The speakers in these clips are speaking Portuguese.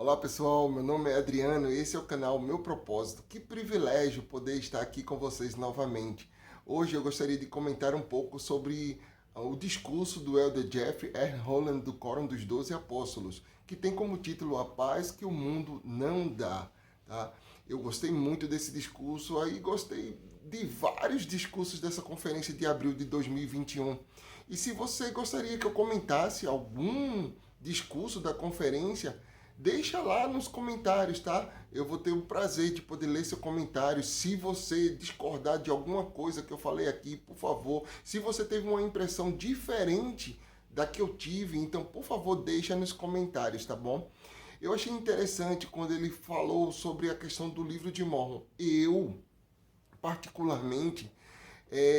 Olá pessoal, meu nome é Adriano e esse é o canal Meu Propósito. Que privilégio poder estar aqui com vocês novamente. Hoje eu gostaria de comentar um pouco sobre o discurso do Elder Jeffrey R. Holland do Quórum dos Doze Apóstolos, que tem como título A Paz que o Mundo Não Dá. Tá? Eu gostei muito desse discurso, aí gostei de vários discursos dessa conferência de abril de 2021. E se você gostaria que eu comentasse algum discurso da conferência, deixa lá nos comentários, tá? Eu vou ter o prazer de poder ler seu comentário. Se você discordar de alguma coisa que eu falei aqui, por favor. Se você teve uma impressão diferente da que eu tive, então, por favor, deixa nos comentários, tá bom? Eu achei interessante quando ele falou sobre a questão do livro de Mormon. Eu, particularmente,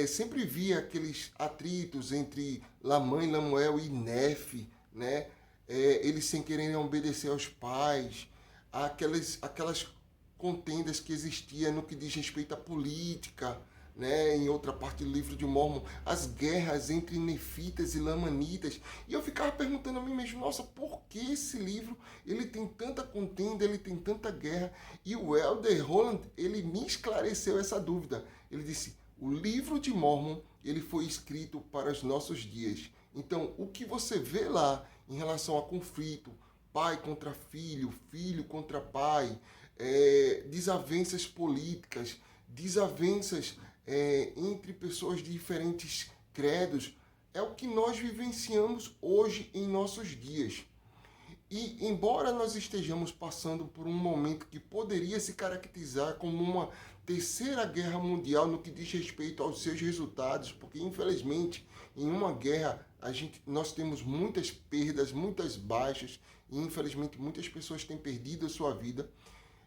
sempre vi aqueles atritos entre Lamã e Lamuel e Nefe, né? Eles sem quererem obedecer aos pais, aquelas contendas que existiam no que diz respeito à política, né? Em outra parte do livro de Mormon, as guerras entre nefitas e lamanitas. E eu ficava perguntando a mim mesmo, nossa, por que esse livro ele tem tanta contenda, ele tem tanta guerra? E o Elder Holland, ele me esclareceu essa dúvida. Ele disse, o livro de Mormon, ele foi escrito para os nossos dias. Então, o que você vê lá em relação a conflito, pai contra filho, filho contra pai, desavenças políticas, desavenças entre pessoas de diferentes credos, é o que nós vivenciamos hoje em nossos dias. E embora nós estejamos passando por um momento que poderia se caracterizar como uma terceira guerra mundial no que diz respeito aos seus resultados, porque infelizmente em uma guerra nós temos muitas perdas, muitas baixas, e infelizmente muitas pessoas têm perdido a sua vida.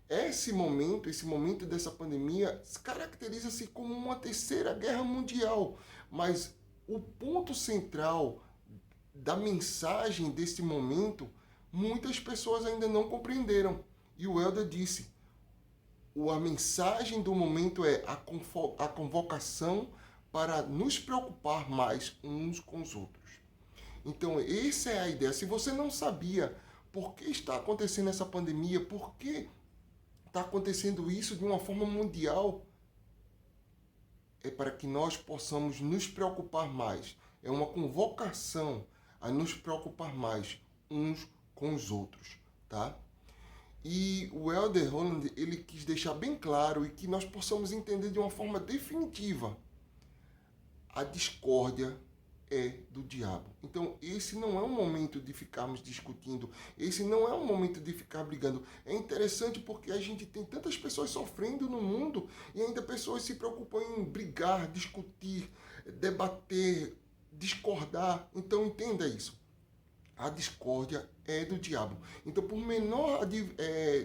Esse momento dessa pandemia caracteriza-se como uma terceira guerra mundial, mas o ponto central da mensagem desse momento muitas pessoas ainda não compreenderam. E o Elder disse, a mensagem do momento é a convocação para nos preocupar mais uns com os outros. Então, essa é a ideia. Se você não sabia por que está acontecendo essa pandemia, por que está acontecendo isso de uma forma mundial, é para que nós possamos nos preocupar mais. É uma convocação a nos preocupar mais uns com os outros, tá? E o Elder Holland, ele quis deixar bem claro e que nós possamos entender de uma forma definitiva. A discórdia é do diabo. Então, esse não é um momento de ficarmos discutindo, esse não é um momento de ficar brigando. É interessante porque a gente tem tantas pessoas sofrendo no mundo e ainda pessoas se preocupam em brigar, discutir, debater, discordar. Então, entenda isso. A discórdia é do diabo. Então, por menor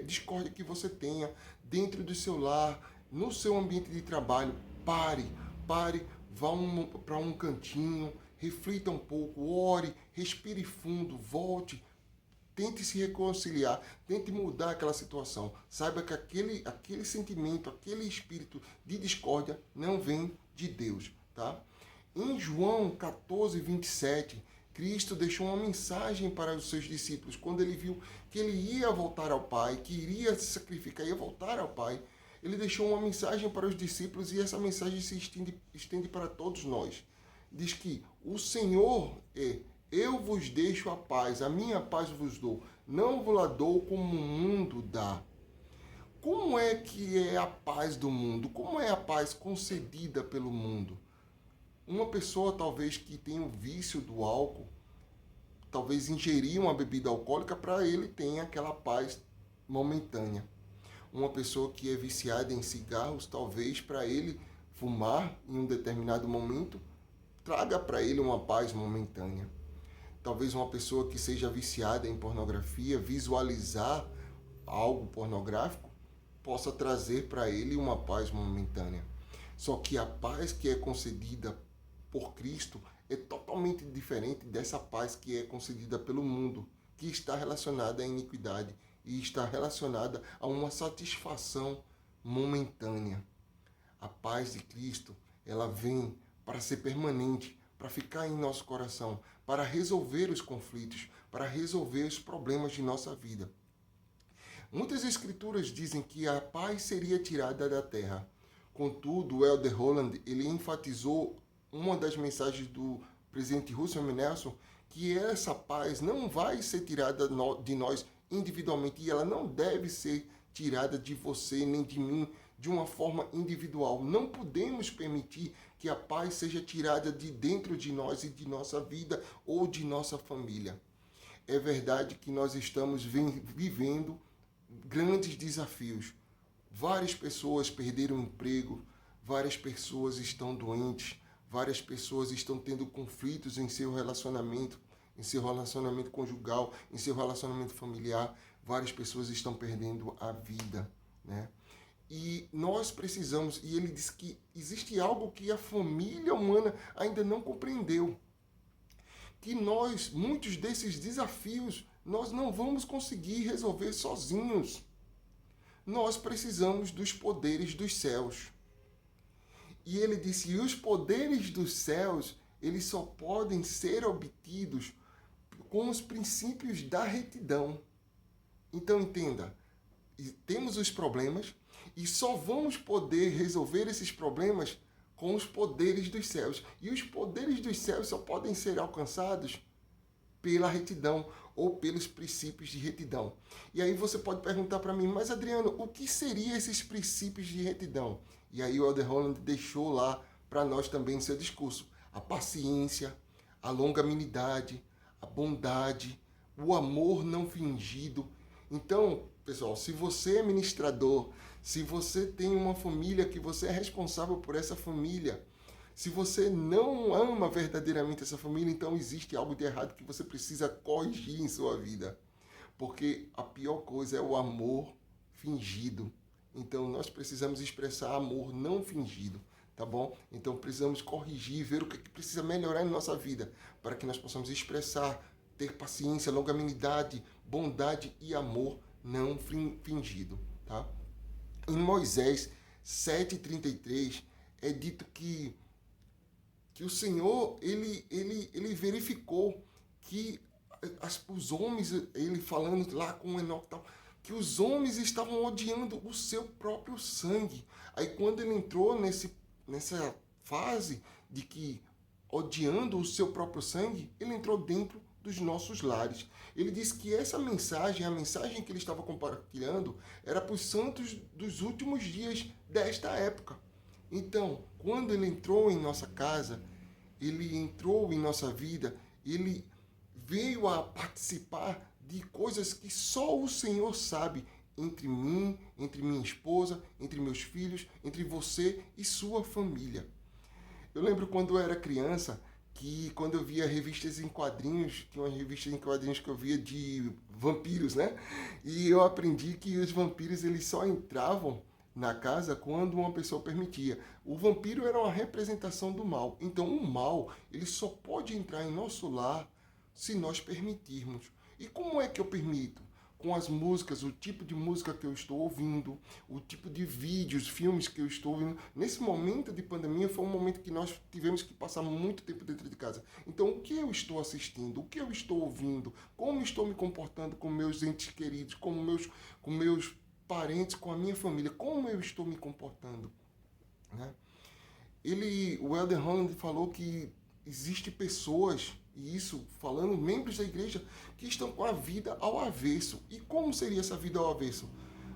discórdia que você tenha dentro do seu lar, no seu ambiente de trabalho, pare, vá para um cantinho, reflita um pouco, ore, respire fundo, volte, tente se reconciliar, tente mudar aquela situação. Saiba que aquele sentimento, aquele espírito de discórdia não vem de Deus, tá? Em João 14, 27, Cristo deixou uma mensagem para os seus discípulos quando ele viu que ele ia voltar ao Pai, que iria se sacrificar, ia voltar ao Pai. Ele deixou uma mensagem para os discípulos e essa mensagem se estende para todos nós. Diz que o Senhor eu vos deixo a paz, a minha paz vos dou, não vos la dou como o mundo dá. Como é que é a paz do mundo? Como é a paz concedida pelo mundo? Uma pessoa talvez que tenha o vício do álcool, talvez ingerir uma bebida alcoólica, para ele tem aquela paz momentânea. Uma pessoa que é viciada em cigarros, talvez para ele fumar em um determinado momento traga para ele uma paz momentânea. Talvez uma pessoa que seja viciada em pornografia, visualizar algo pornográfico, possa trazer para ele uma paz momentânea. Só que a paz que é concedida por Cristo é totalmente diferente dessa paz que é concedida pelo mundo, que está relacionada à iniquidade e está relacionada a uma satisfação momentânea. A paz de Cristo, ela vem para ser permanente, para ficar em nosso coração, para resolver os conflitos, para resolver os problemas de nossa vida. Muitas escrituras dizem que a paz seria tirada da terra. Contudo, o Elder Holland, ele enfatizou uma das mensagens do presidente Russell M. Nelson, que essa paz não vai ser tirada de nós individualmente, e ela não deve ser tirada de você nem de mim de uma forma individual. Não podemos permitir que a paz seja tirada de dentro de nós e de nossa vida ou de nossa família. É verdade que nós estamos vivendo grandes desafios. Várias pessoas perderam o emprego, várias pessoas estão doentes, várias pessoas estão tendo conflitos em seu relacionamento conjugal, em seu relacionamento familiar, várias pessoas estão perdendo a vida, né? E nós precisamos, e ele diz que existe algo que a família humana ainda não compreendeu, que nós, muitos desses desafios, nós não vamos conseguir resolver sozinhos. Nós precisamos dos poderes dos céus. E ele disse, e os poderes dos céus, eles só podem ser obtidos com os princípios da retidão. Então entenda, temos os problemas e só vamos poder resolver esses problemas com os poderes dos céus. E os poderes dos céus só podem ser alcançados pela retidão ou pelos princípios de retidão. E aí você pode perguntar para mim, mas Adriano, o que seriam esses princípios de retidão? E aí o Elder Holland deixou lá para nós também no seu discurso. A paciência, a longanimidade, a bondade, o amor não fingido. Então, pessoal, se você é ministrador, se você tem uma família que você é responsável por essa família, se você não ama verdadeiramente essa família, então existe algo de errado que você precisa corrigir em sua vida. Porque a pior coisa é o amor fingido. Então nós precisamos expressar amor não fingido, tá bom? Então precisamos corrigir, ver o que precisa melhorar em nossa vida, para que nós possamos expressar, ter paciência, longanimidade, bondade e amor não fingido, tá? Em Moisés 7,33 é dito que o Senhor, ele verificou que os homens, ele falando lá com Enoque e tal, que os homens estavam odiando o seu próprio sangue. Aí quando ele entrou nessa fase de que odiando o seu próprio sangue, ele entrou dentro dos nossos lares. Ele disse que essa mensagem, a mensagem que ele estava compartilhando, era para os santos dos últimos dias desta época. Então, quando ele entrou em nossa casa, ele entrou em nossa vida, ele veio a participar de coisas que só o Senhor sabe, entre mim, entre minha esposa, entre meus filhos, entre você e sua família. Eu lembro quando eu era criança, que quando eu via revistas em quadrinhos, tinha umas revistas em quadrinhos que eu via de vampiros, né? E eu aprendi que os vampiros eles só entravam na casa quando uma pessoa permitia. O vampiro era uma representação do mal. Então o mal ele só pode entrar em nosso lar se nós permitirmos. E como é que eu permito? Com as músicas, o tipo de música que eu estou ouvindo, o tipo de vídeos, filmes que eu estou ouvindo. Nesse momento de pandemia foi um momento que nós tivemos que passar muito tempo dentro de casa. Então, o que eu estou assistindo? O que eu estou ouvindo? Como estou me comportando com meus entes queridos, com meus parentes, com a minha família? Como eu estou me comportando? Né? O Elder Holland falou que existem pessoas, e isso falando membros da igreja, que estão com a vida ao avesso. E como seria essa vida ao avesso?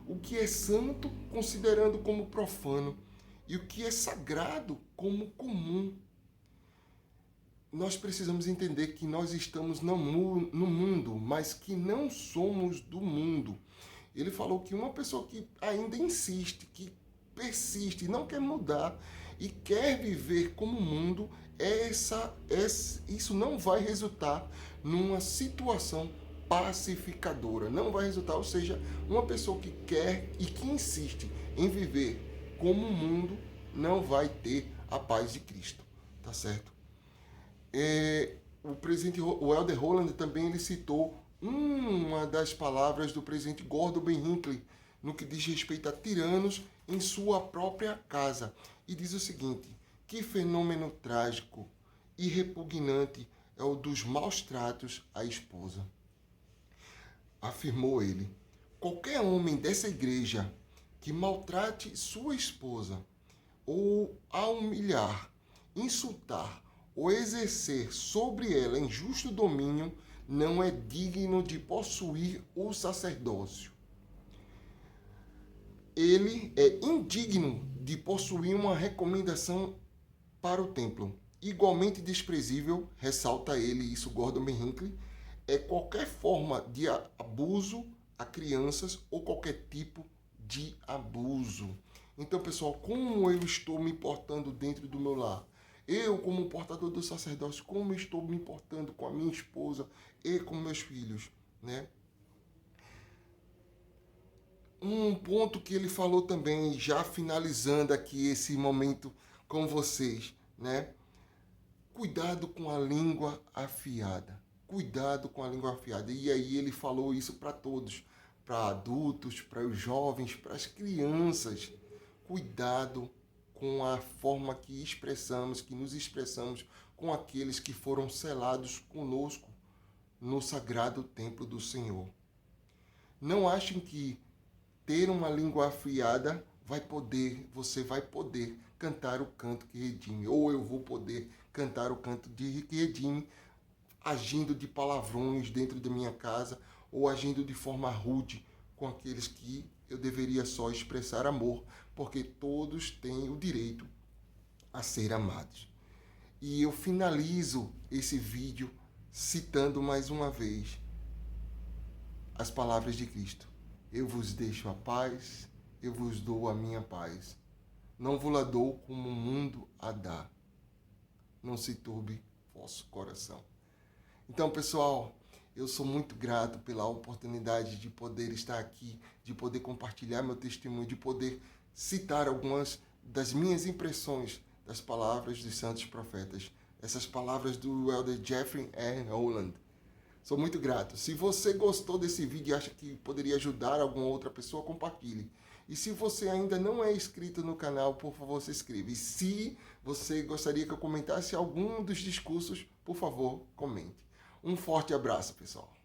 O que é santo considerando como profano e o que é sagrado como comum. Nós precisamos entender que nós estamos no mundo, mas que não somos do mundo. Ele falou que uma pessoa que ainda insiste, que persiste, não quer mudar e quer viver como mundo, isso não vai resultar numa situação pacificadora. Não vai resultar, ou seja, uma pessoa que quer e que insiste em viver como o mundo não vai ter a paz de Cristo, tá certo? O Elder Holland também ele citou uma das palavras do presidente Gordon B. Hinckley no que diz respeito a tiranos em sua própria casa. E diz o seguinte: que fenômeno trágico e repugnante é o dos maus tratos à esposa. Afirmou ele. qualquer homem dessa igreja que maltrate sua esposa ou a humilhar, insultar ou exercer sobre ela injusto domínio não é digno de possuir o sacerdócio. Ele é indigno de possuir uma recomendação para o templo. Igualmente desprezível, ressalta ele, isso Gordon B. Hinckley, é qualquer forma de abuso a crianças ou qualquer tipo de abuso. Então, pessoal, como eu estou me portando dentro do meu lar? Eu, como portador do sacerdócio, como estou me portando com a minha esposa e com meus filhos, né? Um ponto que ele falou também, já finalizando aqui esse momento com vocês, né? Cuidado com a língua afiada. Cuidado com a língua afiada. E aí ele falou isso para todos, para adultos, para os jovens, para as crianças. Cuidado com a forma que expressamos, que nos expressamos com aqueles que foram selados conosco no sagrado templo do Senhor. Não achem que ter uma língua afiada você vai poder cantar o canto que redime, ou eu vou poder cantar o canto que redime, agindo de palavrões dentro da minha casa, ou agindo de forma rude com aqueles que eu deveria só expressar amor, porque todos têm o direito a ser amados. E eu finalizo esse vídeo citando mais uma vez as palavras de Cristo. Eu vos deixo a paz, eu vos dou a minha paz. Não vos la dou como o mundo a dá. Não se turbe vosso coração. Então, pessoal, eu sou muito grato pela oportunidade de poder estar aqui, de poder compartilhar meu testemunho, de poder citar algumas das minhas impressões das palavras dos santos profetas. Essas palavras do Elder Jeffrey R. Holland. Sou muito grato. Se você gostou desse vídeo e acha que poderia ajudar alguma outra pessoa, compartilhe. E se você ainda não é inscrito no canal, por favor, se inscreva. E se você gostaria que eu comentasse algum dos discursos, por favor, comente. Um forte abraço, pessoal.